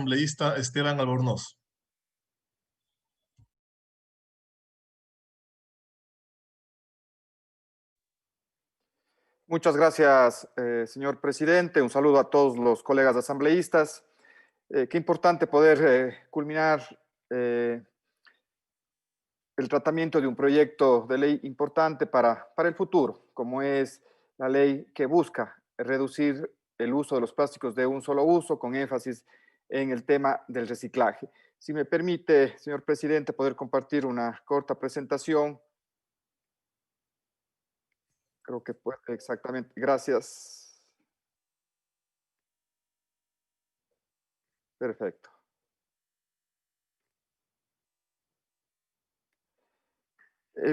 asambleísta Esteban Albornoz. Muchas gracias, señor presidente. Un saludo a todos los colegas asambleístas. Qué importante poder culminar el tratamiento de un proyecto de ley importante para el futuro, como es la ley que busca reducir el uso de los plásticos de un solo uso, con énfasis en el tema del reciclaje. Si me permite, señor presidente, poder compartir una corta presentación. Creo que puede, exactamente. Gracias. Perfecto.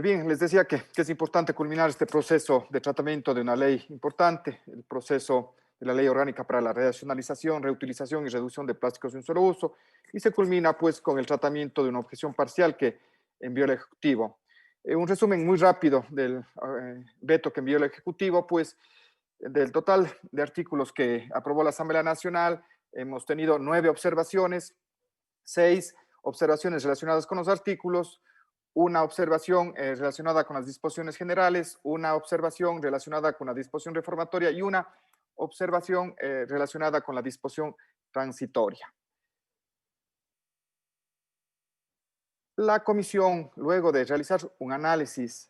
Bien, les decía que es importante culminar este proceso de tratamiento de una ley importante, el proceso de la Ley Orgánica para la Racionalización, Reutilización y Reducción de Plásticos de un Solo Uso, y se culmina pues con el tratamiento de una objeción parcial que envió el Ejecutivo. Un resumen muy rápido del veto que envió el Ejecutivo, pues del total de artículos que aprobó la Asamblea Nacional, hemos tenido 9 observaciones, 6 observaciones relacionadas con los artículos, una observación relacionada con las disposiciones generales, una observación relacionada con la disposición reformatoria y una observación relacionada con la disposición transitoria. La comisión, luego de realizar un análisis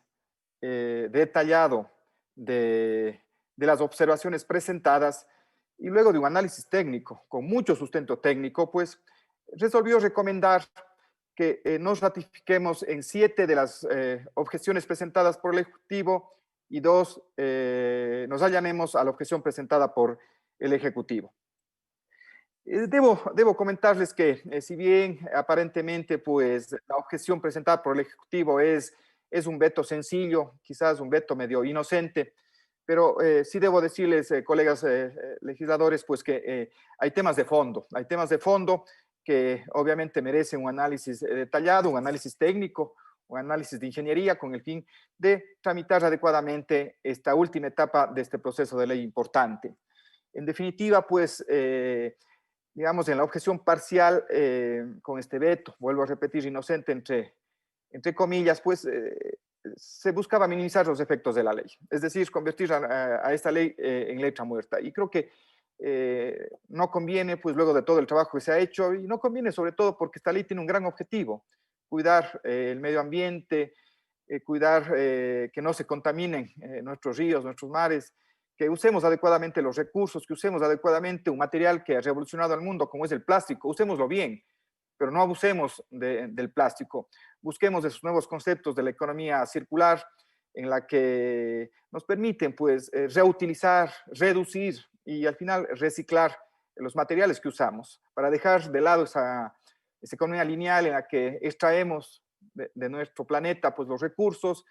detallado de las observaciones presentadas y luego de un análisis técnico, con mucho sustento técnico, pues resolvió recomendar que nos ratifiquemos en 7 de las objeciones presentadas por el Ejecutivo y 2 nos allanemos a la objeción presentada por el Ejecutivo. Debo comentarles que si bien aparentemente pues la objeción presentada por el Ejecutivo es un veto sencillo, quizás un veto medio inocente, pero sí debo decirles, colegas legisladores, pues que hay temas de fondo que obviamente merecen un análisis detallado, un análisis técnico, un análisis de ingeniería con el fin de tramitar adecuadamente esta última etapa de este proceso de ley importante. En definitiva, pues, digamos, en la objeción parcial con este veto, vuelvo a repetir, inocente entre comillas, pues se buscaba minimizar los efectos de la ley, es decir, convertir a esta ley en letra muerta. Y creo que no conviene, pues luego de todo el trabajo que se ha hecho, y no conviene sobre todo porque esta ley tiene un gran objetivo, cuidar el medio ambiente, cuidar que no se contaminen nuestros ríos, nuestros mares, que usemos adecuadamente los recursos, que usemos adecuadamente un material que ha revolucionado al mundo como es el plástico, usémoslo bien, pero no abusemos del plástico. Busquemos esos nuevos conceptos de la economía circular en la que nos permiten pues reutilizar, reducir y al final reciclar los materiales que usamos para dejar de lado esa economía lineal en la que extraemos de nuestro planeta pues los recursos,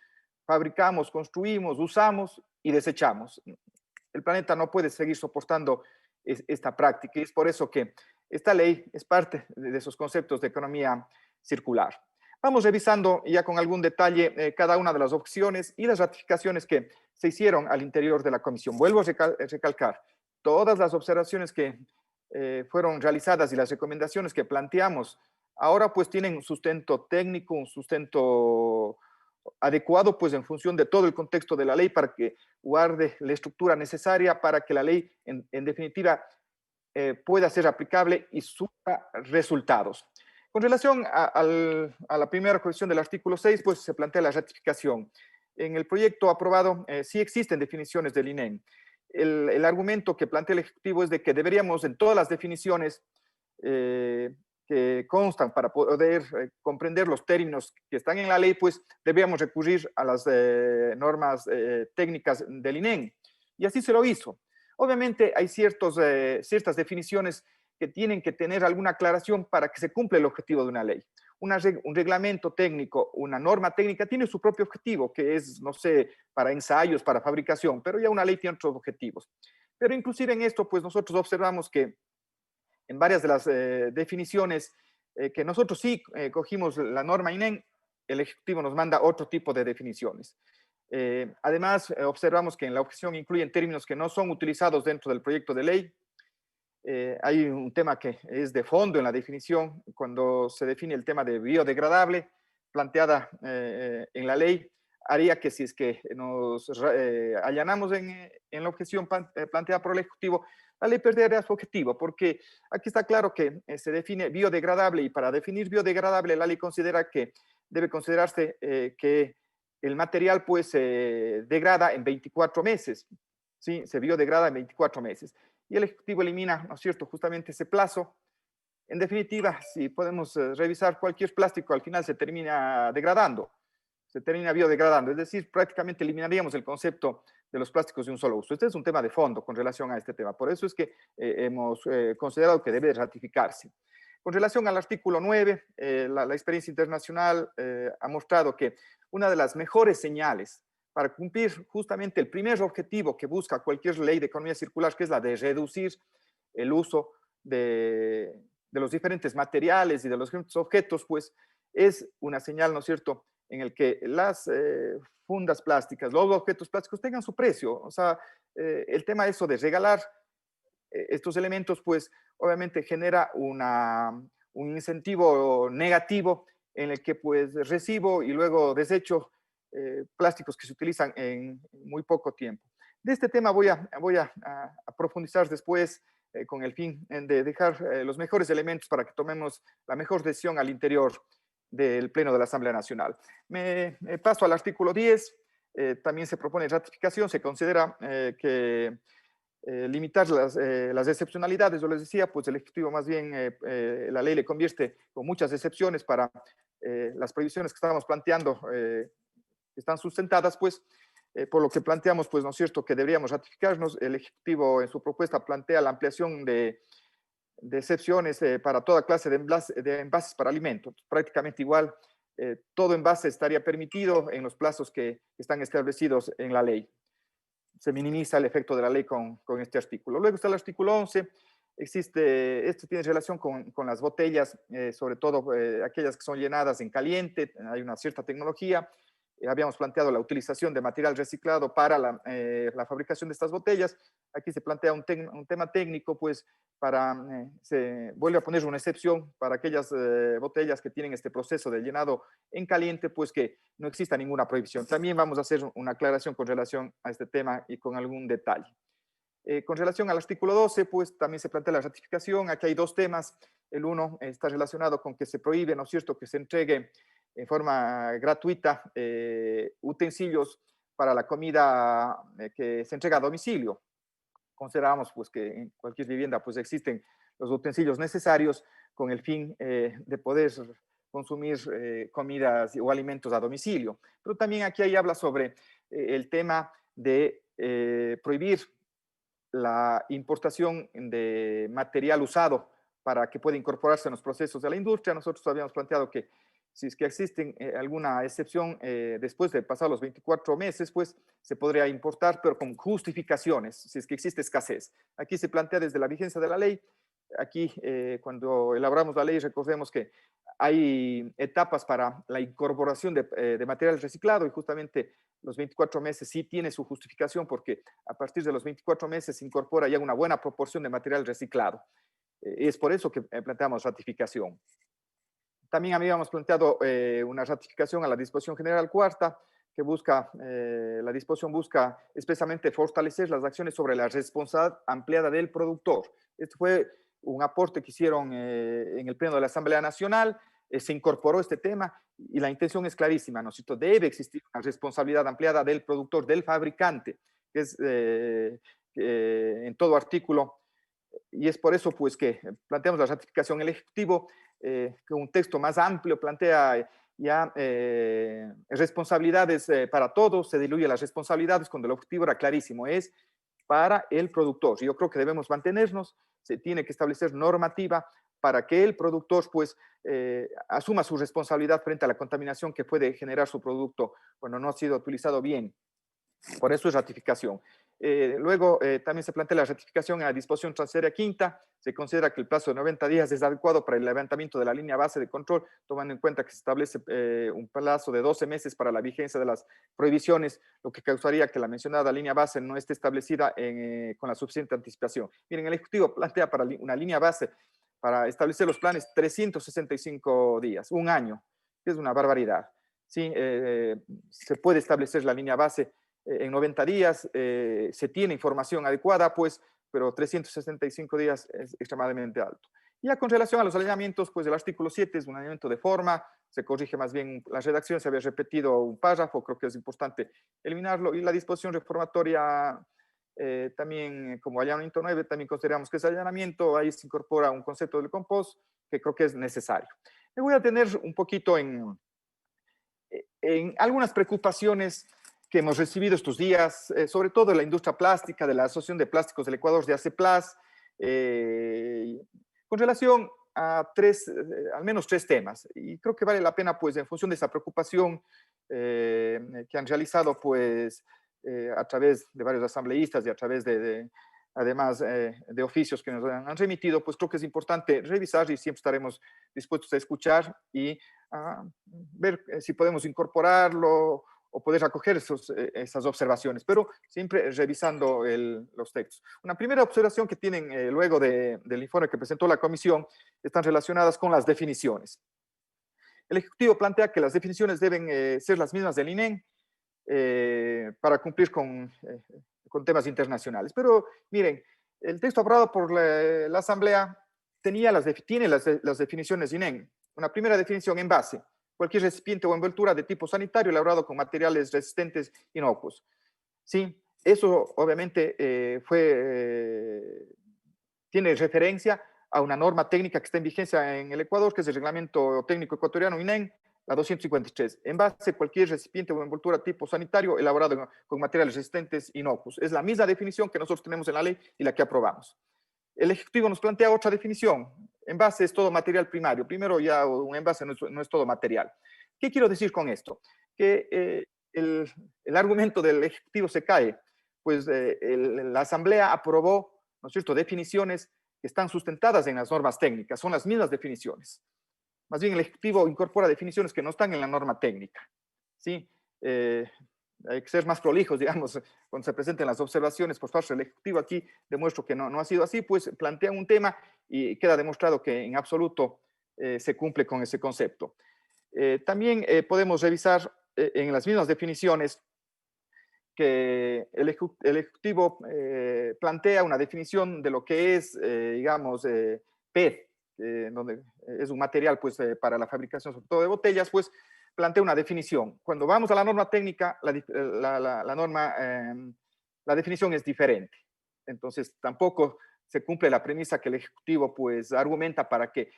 fabricamos, construimos, usamos y desechamos. El planeta no puede seguir soportando esta práctica y es por eso que esta ley es parte de esos conceptos de economía circular. Vamos revisando ya con algún detalle cada una de las opciones y las ratificaciones que se hicieron al interior de la comisión. Vuelvo a recalcar, todas las observaciones que fueron realizadas y las recomendaciones que planteamos ahora pues tienen un sustento técnico, un sustento adecuado pues en función de todo el contexto de la ley para que guarde la estructura necesaria para que la ley en definitiva pueda ser aplicable y surta resultados. Con relación a la primera cuestión del artículo 6, pues se plantea la ratificación. En el proyecto aprobado sí existen definiciones del INEM. El argumento que plantea el Ejecutivo es de que deberíamos en todas las definiciones que constan para poder comprender los términos que están en la ley, pues debíamos recurrir a las normas técnicas del INEM. Y así se lo hizo. Obviamente hay ciertas definiciones que tienen que tener alguna aclaración para que se cumpla el objetivo de una ley. Un reglamento técnico, una norma técnica tiene su propio objetivo, que es, no sé, para ensayos, para fabricación, pero ya una ley tiene otros objetivos. Pero inclusive en esto, pues nosotros observamos que en varias de las definiciones que nosotros sí cogimos la norma INEM, el Ejecutivo nos manda otro tipo de definiciones. Además, observamos que en la objeción incluyen términos que no son utilizados dentro del proyecto de ley. Hay un tema que es de fondo en la definición, cuando se define el tema de biodegradable, planteada en la ley, haría que si es que nos allanamos en la objeción planteada por el Ejecutivo, la ley perdería su objetivo, porque aquí está claro que se define biodegradable y para definir biodegradable la ley considera que debe considerarse que el material pues se degrada en 24 meses, ¿sí? Se biodegrada en 24 meses. Y el Ejecutivo elimina, ¿no es cierto?, justamente ese plazo. En definitiva, si podemos revisar cualquier plástico, al final se termina degradando, se termina biodegradando, es decir, prácticamente eliminaríamos el concepto de los plásticos de un solo uso. Este es un tema de fondo con relación a este tema, por eso es que hemos considerado que debe ratificarse. Con relación al artículo 9, la experiencia internacional ha mostrado que una de las mejores señales para cumplir justamente el primer objetivo que busca cualquier ley de economía circular, que es la de reducir el uso de los diferentes materiales y de los diferentes objetos, pues es una señal, ¿no es cierto?, en el que las fundas plásticas, los objetos plásticos tengan su precio. O sea, el tema eso de regalar estos elementos, pues obviamente genera un incentivo negativo en el que pues recibo y luego desecho plásticos que se utilizan en muy poco tiempo. De este tema voy a profundizar después con el fin de dejar los mejores elementos para que tomemos la mejor decisión al interior del Pleno de la Asamblea Nacional. Me paso al artículo 10. También se propone ratificación. Se considera que limitar las excepcionalidades, yo les decía, pues el Ejecutivo más bien la ley le convierte con muchas excepciones para las prohibiciones que estábamos planteando están sustentadas, pues, por lo que planteamos, pues, ¿no es cierto?, que deberíamos ratificarnos. El Ejecutivo en su propuesta plantea la ampliación de excepciones para toda clase de envases para alimentos. Prácticamente igual, todo envase estaría permitido en los plazos que están establecidos en la ley. Se minimiza el efecto de la ley con este artículo. Luego está el artículo 11. Esto tiene relación con las botellas, sobre todo aquellas que son llenadas en caliente. Hay una cierta tecnología. Habíamos planteado la utilización de material reciclado para la fabricación de estas botellas. Aquí se plantea un tema técnico, pues se vuelve a poner una excepción para aquellas botellas que tienen este proceso de llenado en caliente, pues que no exista ninguna prohibición. También vamos a hacer una aclaración con relación a este tema y con algún detalle. Con relación al artículo 12, pues también se plantea la ratificación. Aquí hay dos temas. El uno está relacionado con que se prohíbe, ¿no es cierto?, que se entregue en forma gratuita utensilios para la comida que se entrega a domicilio. Consideramos pues que en cualquier vivienda pues existen los utensilios necesarios con el fin de poder consumir comidas o alimentos a domicilio. Pero también aquí hay habla sobre el tema de prohibir la importación de material usado para que pueda incorporarse en los procesos de la industria. Nosotros habíamos planteado que si es que existe alguna excepción después de pasar los 24 meses, pues se podría importar, pero con justificaciones, si es que existe escasez. Aquí se plantea desde la vigencia de la ley. Aquí, cuando elaboramos la ley, recordemos que hay etapas para la incorporación de material reciclado y justamente los 24 meses sí tiene su justificación porque a partir de los 24 meses se incorpora ya una buena proporción de material reciclado. Es por eso que planteamos ratificación. También habíamos planteado una ratificación a la disposición general cuarta, que la disposición busca expresamente fortalecer las acciones sobre la responsabilidad ampliada del productor. Este fue un aporte que hicieron en el Pleno de la Asamblea Nacional, se incorporó este tema y la intención es clarísima, ¿no es cierto? Debe existir una responsabilidad ampliada del productor, del fabricante, que es en todo artículo, y es por eso pues que planteamos la ratificación. El Ejecutivo, con un texto más amplio, plantea ya responsabilidades para todos, se diluye las responsabilidades cuando el objetivo era clarísimo, es para el productor. Yo creo que debemos mantenernos, se tiene que establecer normativa para que el productor pues asuma su responsabilidad frente a la contaminación que puede generar su producto cuando no ha sido utilizado bien. Por eso es ratificación. Luego, también se plantea la ratificación a la disposición transitoria quinta. Se considera que el plazo de 90 días es adecuado para el levantamiento de la línea base de control, tomando en cuenta que se establece un plazo de 12 meses para la vigencia de las prohibiciones, lo que causaría que la mencionada línea base no esté establecida con la suficiente anticipación. Miren, el Ejecutivo plantea para una línea base para establecer los planes 365 días, un año, que es una barbaridad. ¿Sí? Se puede establecer la línea base en 90 días, se tiene información adecuada, pues, pero 365 días es extremadamente alto. Ya con relación a los alineamientos, pues el artículo 7 es un alineamiento de forma, se corrige más bien la redacción, se había repetido un párrafo, creo que es importante eliminarlo, y la disposición reformatoria también, como allanamiento 9, también consideramos que es allanamiento, ahí se incorpora un concepto del compost que creo que es necesario. Me voy a tener un poquito en algunas preocupaciones que hemos recibido estos días, sobre todo de la industria plástica, de la Asociación de Plásticos del Ecuador, de ACEPLAS, con relación a al menos tres temas. Y creo que vale la pena, pues, en función de esa preocupación que han realizado, pues, a través de varios asambleístas y a través además de oficios que nos han remitido, pues creo que es importante revisar y siempre estaremos dispuestos a escuchar y a ver si podemos incorporarlo o poder acoger esas observaciones, pero siempre revisando los textos. Una primera observación que tienen luego del informe que presentó la comisión están relacionadas con las definiciones. El Ejecutivo plantea que las definiciones deben ser las mismas del INEN para cumplir con temas internacionales. Pero miren, el texto aprobado por la Asamblea tiene las definiciones INEN. Una primera definición: envase, cualquier recipiente o envoltura de tipo sanitario elaborado con materiales resistentes inocuos. Sí, eso obviamente tiene referencia a una norma técnica que está en vigencia en el Ecuador, que es el Reglamento Técnico Ecuatoriano INEN, la 253. Envase, cualquier recipiente o envoltura tipo sanitario elaborado con materiales resistentes inocuos. Es la misma definición que nosotros tenemos en la ley y la que aprobamos. El Ejecutivo nos plantea otra definición. Envase es todo material primario. Primero, ya un envase no es todo material. ¿Qué quiero decir con esto? Que el argumento del Ejecutivo se cae, pues la Asamblea aprobó, ¿no es cierto?, definiciones que están sustentadas en las normas técnicas, son las mismas definiciones. Más bien el Ejecutivo incorpora definiciones que no están en la norma técnica. ¿Sí? Hay que ser más prolijos, digamos, cuando se presenten las observaciones por parte del Ejecutivo. Aquí demuestro que no ha sido así, pues plantean un tema y queda demostrado que en absoluto se cumple con ese concepto. También podemos revisar en las mismas definiciones que el Ejecutivo plantea una definición de lo que es, digamos, PET, donde es un material pues, para la fabricación sobre todo de botellas, pues plantea una definición. Cuando vamos a la norma técnica, la definición es diferente. Entonces, tampoco se cumple la premisa que el Ejecutivo pues, argumenta para que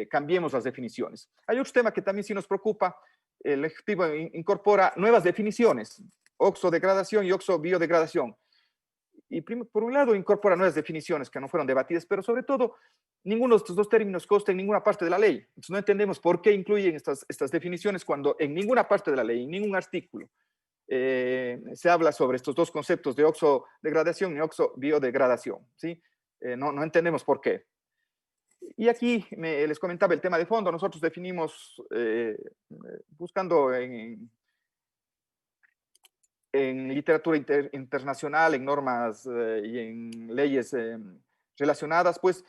cambiemos las definiciones. Hay otro tema que también sí nos preocupa. El Ejecutivo incorpora nuevas definiciones: oxodegradación y oxobiodegradación. Y por un lado incorpora nuevas definiciones que no fueron debatidas, pero sobre todo ninguno de estos dos términos consta en ninguna parte de la ley. Entonces no entendemos por qué incluyen estas definiciones cuando en ninguna parte de la ley, en ningún artículo, se habla sobre estos dos conceptos de oxodegradación y oxobiodegradación. ¿Sí? No entendemos por qué. Y aquí les comentaba el tema de fondo. Nosotros definimos, buscando en literatura internacional, en normas y en leyes relacionadas, pues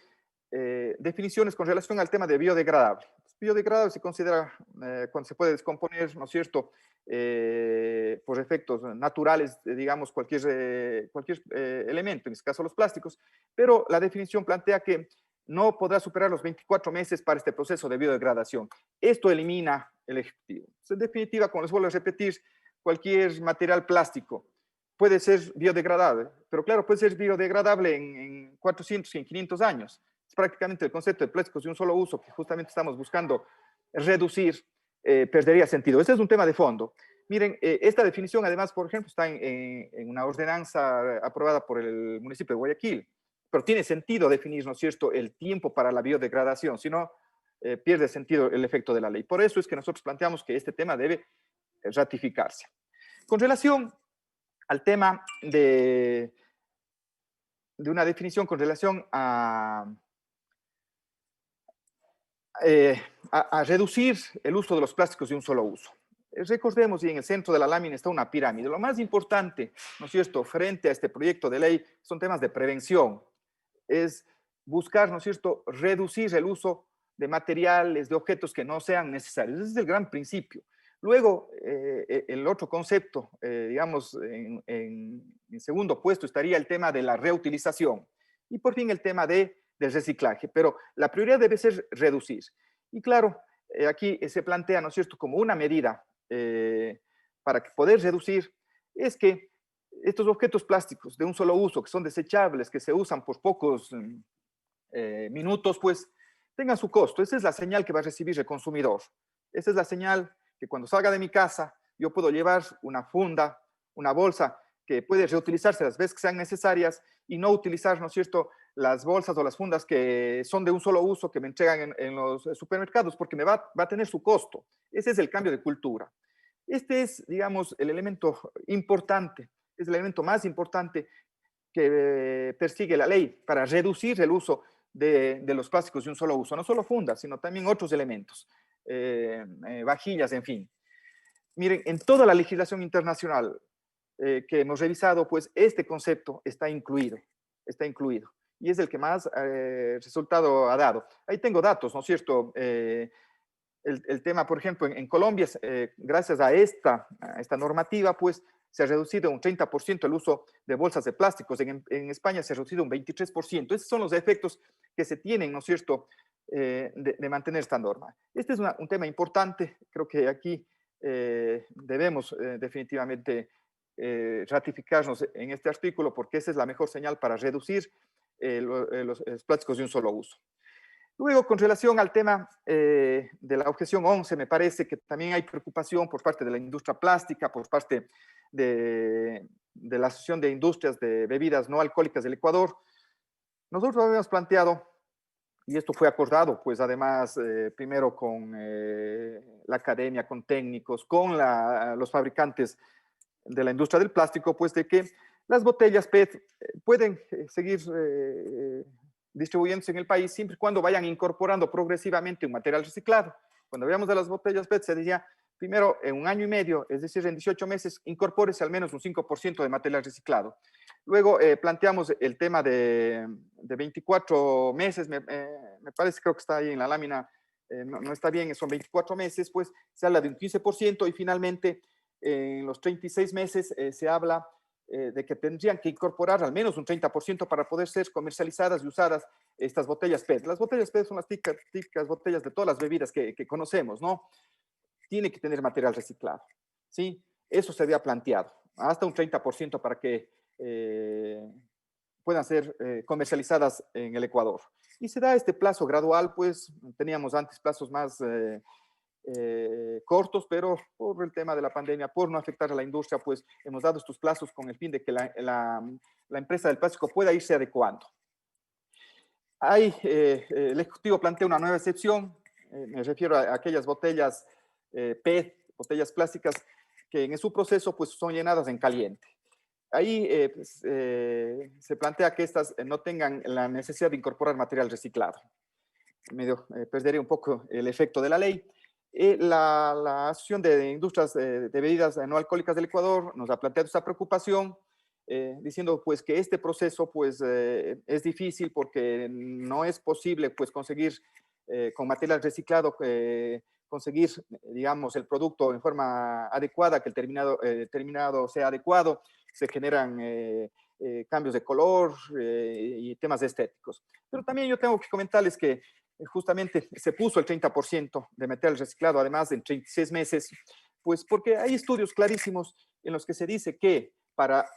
definiciones con relación al tema de biodegradable. Biodegradable se considera cuando se puede descomponer, ¿no es cierto?, por efectos naturales, digamos, cualquier elemento, en este caso los plásticos, pero la definición plantea que no podrá superar los 24 meses para este proceso de biodegradación. Esto elimina el Ejecutivo. En definitiva, como les vuelvo a repetir, cualquier material plástico puede ser biodegradable, pero claro, puede ser biodegradable en 400 y en 500 años. Es prácticamente el concepto de plásticos de un solo uso que justamente estamos buscando reducir, perdería sentido. Este es un tema de fondo. Miren, esta definición además, por ejemplo, está en una ordenanza aprobada por el municipio de Guayaquil, pero tiene sentido definir, ¿no es cierto?, el tiempo para la biodegradación, si no, pierde sentido el efecto de la ley. Por eso es que nosotros planteamos que este tema debe ratificarse. Con relación al tema de una definición con relación a reducir el uso de los plásticos de un solo uso. Recordemos, y en el centro de la lámina está una pirámide. Lo más importante, ¿no es cierto?, frente a este proyecto de ley son temas de prevención. Es buscar, ¿no es cierto?, reducir el uso de materiales, de objetos que no sean necesarios. Ese es el gran principio. Luego, el otro concepto, digamos, en segundo puesto estaría el tema de la reutilización. Y por fin el tema del reciclaje. Pero la prioridad debe ser reducir. Y claro, aquí se plantea, ¿no es cierto?, como una medida para poder reducir, es que estos objetos plásticos de un solo uso, que son desechables, que se usan por pocos minutos, pues tengan su costo. Esa es la señal que va a recibir el consumidor. Esa es la señal que cuando salga de mi casa, yo puedo llevar una funda, una bolsa que puede reutilizarse las veces que sean necesarias y no utilizar, ¿no es cierto?, las bolsas o las fundas que son de un solo uso que me entregan en los supermercados, porque me va a tener su costo. Ese es el cambio de cultura. Este es, digamos, el elemento importante, es el elemento más importante que persigue la ley para reducir el uso de los plásticos de un solo uso. No solo fundas, sino también otros elementos, vajillas, en fin. Miren, en toda la legislación internacional que hemos revisado, pues este concepto está incluido. Y es el que más resultado ha dado. Ahí tengo datos, ¿no es cierto? El tema, por ejemplo, en Colombia, gracias a esta normativa, pues se ha reducido un 30% el uso de bolsas de plásticos. En España se ha reducido un 23%. Esos son los efectos que se tienen, ¿no es cierto?, de mantener esta norma. Este es un tema importante. Creo que aquí debemos definitivamente ratificarnos en este artículo porque esa es la mejor señal para reducir los plásticos de un solo uso. Luego, con relación al tema de la objeción 11, me parece que también hay preocupación por parte de la industria plástica, por parte de la Asociación de Industrias de Bebidas No Alcohólicas del Ecuador. Nosotros habíamos planteado, y esto fue acordado, pues además, primero con la academia, con técnicos, con los fabricantes de la industria del plástico, pues de que las botellas PET pueden seguir distribuyéndose en el país siempre y cuando vayan incorporando progresivamente un material reciclado. Cuando veamos de las botellas PET se decía, primero en un año y medio, es decir, en 18 meses, incorpórese al menos un 5% de material reciclado. Luego planteamos el tema de 24 meses, me parece, creo que está ahí en la lámina, no está bien, son 24 meses, pues se habla de un 15% y finalmente en los 36 meses se habla de que tendrían que incorporar al menos un 30% para poder ser comercializadas y usadas estas botellas PET. Las botellas PET son las típicas botellas de todas las bebidas que conocemos, ¿no? Tiene que tener material reciclado, ¿sí? Eso se había planteado, hasta un 30% para que puedan ser comercializadas en el Ecuador. Y se da este plazo gradual, pues teníamos antes plazos más cortos, pero por el tema de la pandemia, por no afectar a la industria, pues hemos dado estos plazos con el fin de que la empresa del plástico pueda irse adecuando. El Ejecutivo plantea una nueva excepción, me refiero a aquellas botellas PET, botellas plásticas, que en su proceso pues, son llenadas en caliente. Ahí se plantea que estas no tengan la necesidad de incorporar material reciclado. Perdería un poco el efecto de la ley. La Asociación de Industrias de Bebidas No Alcohólicas del Ecuador nos ha planteado esta preocupación, diciendo pues que este proceso pues es difícil porque no es posible pues conseguir con material reciclado conseguir, digamos, el producto en forma adecuada, que el terminado sea adecuado, se generan cambios de color y temas estéticos. Pero también yo tengo que comentarles que justamente se puso el 30% de material reciclado, además en 36 meses, pues porque hay estudios clarísimos en los que se dice que para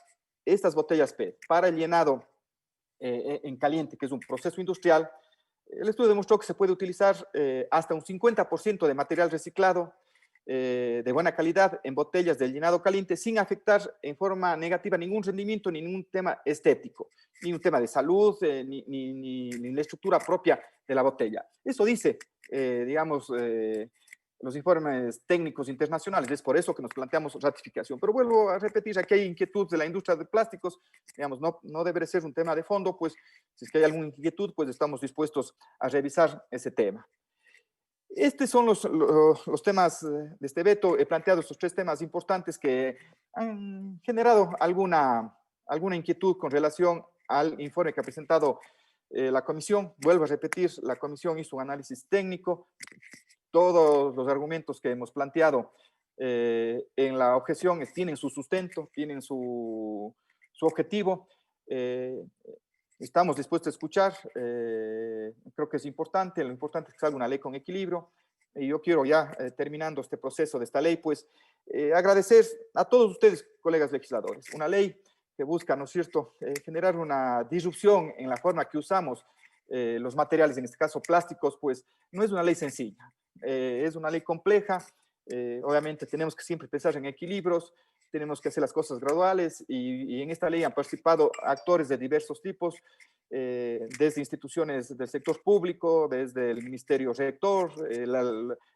estas botellas PET, para el llenado en caliente, que es un proceso industrial, el estudio demostró que se puede utilizar hasta un 50% de material reciclado de buena calidad en botellas de llenado caliente sin afectar en forma negativa ningún rendimiento, ni ningún tema estético, ni un tema de salud, ni la estructura propia de la botella. Eso dice, digamos, los informes técnicos internacionales. Es por eso que nos planteamos ratificación. Pero vuelvo a repetir, aquí hay inquietud de la industria de plásticos, digamos, no debería ser un tema de fondo, pues si es que hay alguna inquietud, pues estamos dispuestos a revisar ese tema. Estos son los temas de este veto. He planteado estos tres temas importantes que han generado alguna inquietud con relación al informe que ha presentado la comisión. Vuelvo a repetir, la comisión hizo un análisis técnico. Todos los argumentos que hemos planteado en la objeción tienen su sustento, tienen su objetivo. Estamos dispuestos a escuchar. Creo que es importante. Lo importante es que salga una ley con equilibrio. Y yo quiero ya, terminando este proceso de esta ley, pues agradecer a todos ustedes, colegas legisladores. Una ley que busca, ¿no es cierto?, generar una disrupción en la forma que usamos los materiales, en este caso plásticos, pues no es una ley sencilla. Es una ley compleja. Obviamente tenemos que siempre pensar en equilibrios, tenemos que hacer las cosas graduales y en esta ley han participado actores de diversos tipos, desde instituciones del sector público, desde el Ministerio Rector,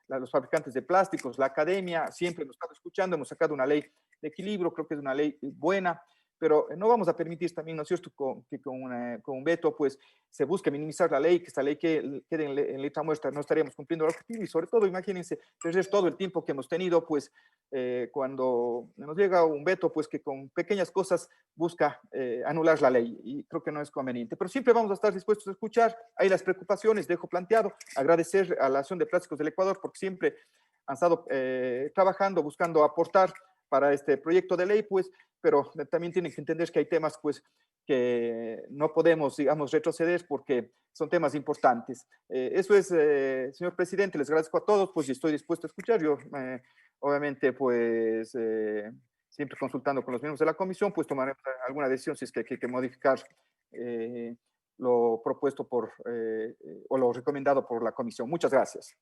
los fabricantes de plásticos, la academia, siempre hemos estado escuchando, hemos sacado una ley de equilibrio, creo que es una ley buena, pero no vamos a permitir también, ¿no es cierto?, que con un veto, pues, se busque minimizar la ley, que esta ley quede en letra muerta, no estaríamos cumpliendo el objetivo, y sobre todo, imagínense, perder todo el tiempo que hemos tenido, pues, cuando nos llega un veto, pues, que con pequeñas cosas busca anular la ley, y creo que no es conveniente. Pero siempre vamos a estar dispuestos a escuchar, ahí las preocupaciones, dejo planteado, agradecer a la Asociación de Plásticos del Ecuador, porque siempre han estado trabajando, buscando aportar para este proyecto de ley, pues, pero también tienen que entender que hay temas, pues, que no podemos, digamos, retroceder porque son temas importantes. Eso es, señor presidente, les agradezco a todos, pues, y estoy dispuesto a escuchar. Yo, obviamente, pues, siempre consultando con los miembros de la comisión, pues tomaremos alguna decisión si es que hay que modificar lo propuesto o lo recomendado por la comisión. Muchas gracias.